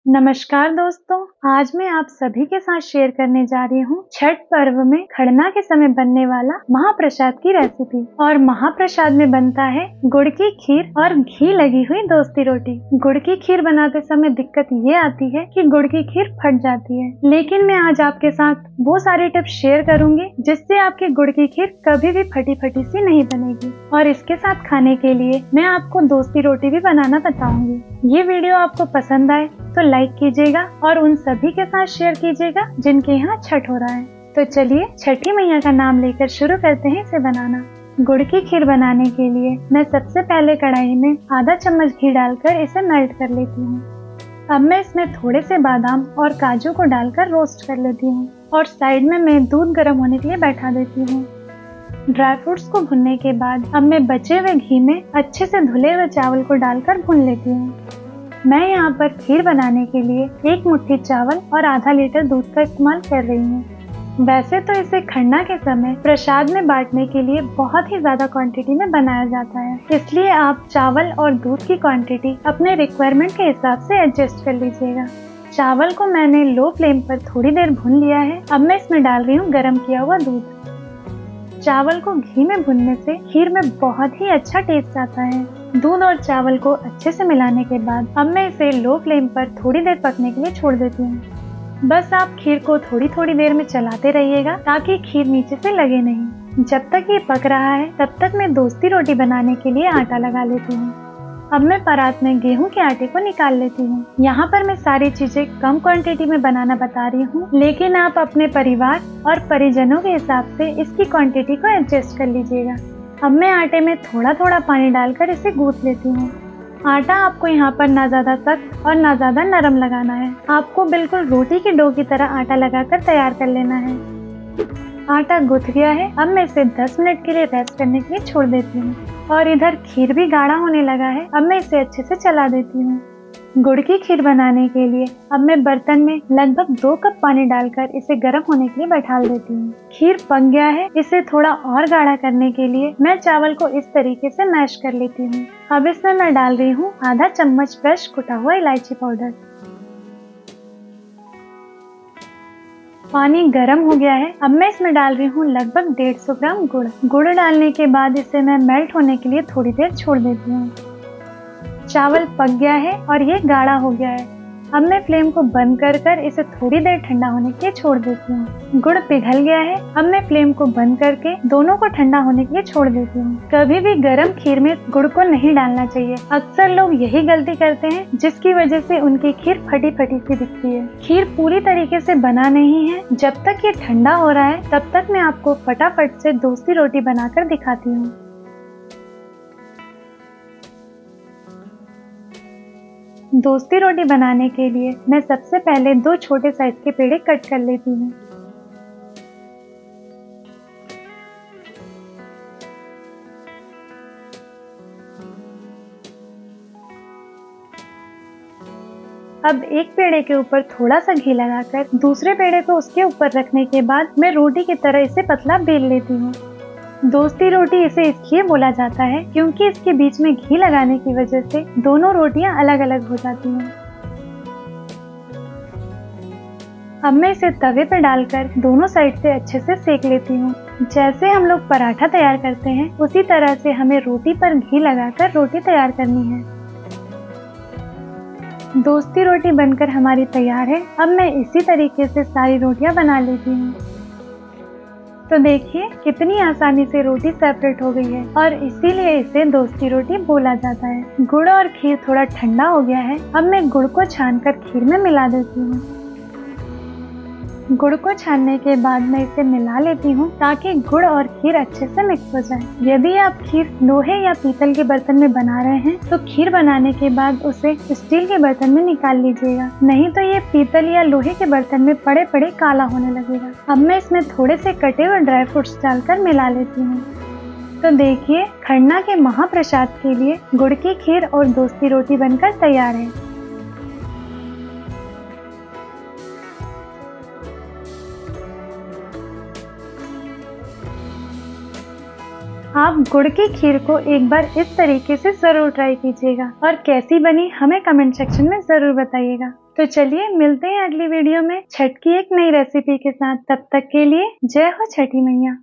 नमस्कार दोस्तों, आज मैं आप सभी के साथ शेयर करने जा रही हूँ छठ पर्व में खरना के समय बनने वाला महाप्रसाद की रेसिपी। और महाप्रसाद में बनता है गुड़ की खीर और घी लगी हुई दोस्ती रोटी। गुड़ की खीर बनाते समय दिक्कत ये आती है कि गुड़ की खीर फट जाती है, लेकिन मैं आज आपके साथ वो सारे टिप्स शेयर करूंगी जिससे आपकी गुड़ की खीर कभी भी फटी फटी सी नहीं बनेगी। और इसके साथ खाने के लिए मैं आपको दोस्ती रोटी भी बनाना बताऊंगी। ये वीडियो आपको पसंद आए तो लाइक कीजिएगा और उन सभी के साथ शेयर कीजिएगा जिनके यहाँ छठ हो रहा है। तो चलिए छठी मैया का नाम लेकर शुरू करते हैं इसे बनाना। गुड़ की खीर बनाने के लिए मैं सबसे पहले कढ़ाई में आधा चम्मच घी डालकर इसे मेल्ट कर लेती हूँ। अब मैं इसमें थोड़े से बादाम और काजू को डालकर रोस्ट कर लेती हूँ और साइड में मैं दूध गर्म होने के लिए बैठा देती हूँ। ड्राई फ्रूट्स को भुनने के बाद अब मैं बचे हुए घी में अच्छे से धुले हुए चावल को डालकर भून लेती हूँ। मैं यहाँ पर खीर बनाने के लिए 1 मुट्ठी चावल और आधा लीटर दूध का इस्तेमाल कर रही हूँ। वैसे तो इसे खरना के समय प्रसाद में बांटने के लिए बहुत ही ज्यादा क्वांटिटी में बनाया जाता है, इसलिए आप चावल और दूध की क्वांटिटी अपने रिक्वायरमेंट के हिसाब से एडजस्ट कर लीजिएगा। चावल को मैंने लो फ्लेम पर थोड़ी देर भून लिया है। अब मैं इसमें डाल रही हूँ गर्म किया हुआ दूध। चावल को घी में भुनने से खीर में बहुत ही अच्छा टेस्ट आता है। दूध और चावल को अच्छे से मिलाने के बाद अब मैं इसे लो फ्लेम पर थोड़ी देर पकने के लिए छोड़ देती हूँ। बस आप खीर को थोड़ी थोड़ी देर में चलाते रहिएगा ताकि खीर नीचे से लगे नहीं। जब तक ये पक रहा है तब तक मैं दोस्ती रोटी बनाने के लिए आटा लगा लेती हूँ। अब मैं परात में गेहूं के आटे को निकाल लेती हूँ। यहाँ पर मैं सारी चीजें कम क्वांटिटी में बनाना बता रही हूँ, लेकिन आप अपने परिवार और परिजनों के हिसाब से इसकी क्वांटिटी को एडजस्ट कर लीजिएगा। अब मैं आटे में थोड़ा थोड़ा पानी डालकर इसे गूंथ लेती हूँ। आटा आपको यहाँ पर ना ज्यादा सख्त और ना ज्यादा नरम लगाना है। आपको बिल्कुल रोटी की डो की तरह आटा लगाकर तैयार कर लेना है। आटा गूंथ गया है। अब मैं इसे 10 मिनट के लिए रेस्ट करने के लिए छोड़ देती हूँ। और इधर खीर भी गाढ़ा होने लगा है। अब मैं इसे अच्छे से चला देती हूँ। गुड़ की खीर बनाने के लिए अब मैं बर्तन में लगभग 2 कप पानी डालकर इसे गर्म होने के लिए बैठा देती हूँ। खीर पक गया है। इसे थोड़ा और गाढ़ा करने के लिए मैं चावल को इस तरीके से मैश कर लेती हूँ। अब इसमें मैं डाल रही हूँ आधा चम्मच फ्रेश कुटा हुआ इलायची पाउडर। पानी गर्म हो गया है। अब मैं इसमें डाल रही हूँ लगभग 150 ग्राम गुड़। गुड़ डालने के बाद इसे मैं मेल्ट होने के लिए थोड़ी देर छोड़ देती हूँ। चावल पक गया है और ये गाढ़ा हो गया है। अब मैं फ्लेम को बंद कर इसे थोड़ी देर ठंडा होने के लिए छोड़ देती हूँ। गुड़ पिघल गया है। अब मैं फ्लेम को बंद करके दोनों को ठंडा होने के लिए छोड़ देती हूँ। कभी भी गर्म खीर में गुड़ को नहीं डालना चाहिए। अक्सर लोग यही गलती करते हैं जिसकी वजह से उनकी खीर फटी फटी सी दिखती है। खीर पूरी तरीके से बना नहीं है। जब तक ये ठंडा हो रहा है तब तक मैं आपको फटाफट से दोस्ती रोटी बनाकर दिखाती हूँ। दोस्ती रोटी बनाने के लिए मैं सबसे पहले 2 छोटे साइज के पेड़े कट कर लेती हूँ। अब एक पेड़े के ऊपर थोड़ा सा घी लगाकर दूसरे पेड़े को उसके ऊपर रखने के बाद मैं रोटी की तरह इसे पतला बेल लेती हूँ। दोस्ती रोटी इसे इसलिए बोला जाता है क्योंकि इसके बीच में घी लगाने की वजह से दोनों रोटियां अलग अलग हो जाती हैं। अब मैं इसे तवे पर डालकर दोनों साइड से अच्छे से सेक लेती हूँ। जैसे हम लोग पराठा तैयार करते हैं उसी तरह से हमें रोटी पर घी लगाकर रोटी तैयार करनी है। दोस्ती रोटी बनकर हमारी तैयार है। अब मैं इसी तरीके से सारी रोटियां बना लेती हूँ। तो देखिए कितनी आसानी से रोटी सेपरेट हो गई है और इसीलिए इसे दोस्ती रोटी बोला जाता है। गुड़ और खीर थोड़ा ठंडा हो गया है। अब मैं गुड़ को छानकर खीर में मिला देती हूँ। गुड़ को छानने के बाद मैं इसे मिला लेती हूँ ताकि गुड़ और खीर अच्छे से मिक्स हो जाए। यदि आप खीर लोहे या पीतल के बर्तन में बना रहे हैं तो खीर बनाने के बाद उसे स्टील के बर्तन में निकाल लीजिएगा, नहीं तो ये पीतल या लोहे के बर्तन में पड़े पड़े काला होने लगेगा। अब मैं इसमें थोड़े से कटे हुए ड्राई फ्रूट्स डालकर मिला लेती हूँ। तो देखिए खरना के महाप्रसाद के लिए गुड़ की खीर और दोस्ती रोटी बनकर तैयार है। आप गुड़ की खीर को एक बार इस तरीके से जरूर ट्राई कीजिएगा और कैसी बनी हमें कमेंट सेक्शन में जरूर बताइएगा। तो चलिए मिलते हैं अगली वीडियो में छठ की एक नई रेसिपी के साथ। तब तक के लिए जय हो छठी मैया।